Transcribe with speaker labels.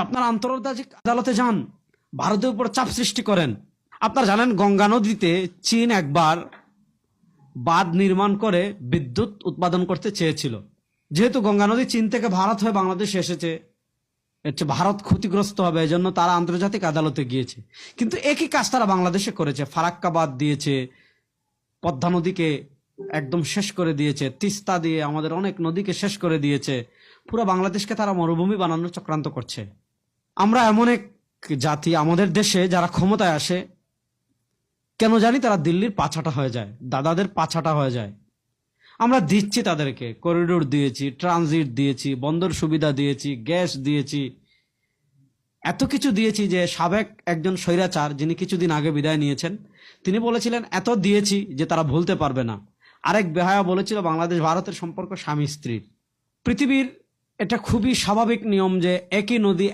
Speaker 1: আপনারা আন্তর্জাতিক আদালতে যান, ভারতের উপর চাপ সৃষ্টি করেন। আপনারা জানেন গঙ্গা নদীতে চীন একবার বাঁধ নির্মাণ করে বিদ্যুৎ উৎপাদন করতে চেয়েছিল। যেহেতু গঙ্গা নদী চীন থেকে ভারত হয়ে বাংলাদেশে এসেছে, ভারত ক্ষতিগ্রস্ত হবে, এজন্য তারা আন্তর্জাতিক আদালতে গিয়েছে। কিন্তু একই কাজ তারা বাংলাদেশে করেছে, ফারাক্কা বাঁধ দিয়েছে, পদ্মা নদীকে একদম শেষ করে দিয়েছে, তিস্তা দিয়ে আমাদের অনেক নদীকে শেষ করে দিয়েছে। পুরো বাংলাদেশকে তারা মরুভূমি বানানোর চক্রান্ত করছে। আমরা এমন এক জাতি, আমাদের দেশে যারা ক্ষমতায় আসে কেন জানি তারা দিল্লির পাছাটা হয়ে যায়, দাদাদের পাছাটা হয়ে যায়। আমরা দিচ্ছি তাদেরকে, করিডোর দিয়েছি, ট্রানজিট দিয়েছি, বন্দর সুবিধা দিয়েছি, গ্যাস দিয়েছি, এত কিছু দিয়েছি যে সাবেক একজন স্বৈরাচার যিনি কিছুদিন আগে বিদায় নিয়েছেন তিনি বলেছিলেন এত দিয়েছি যে তারা ভুলতে পারবে না। আরেক বেহায়া বলেছিল বাংলাদেশ ভারতের সম্পর্ক স্বামী স্ত্রীর। পৃথিবীর এটা খুবই স্বাভাবিক নিয়ম যে একই নদী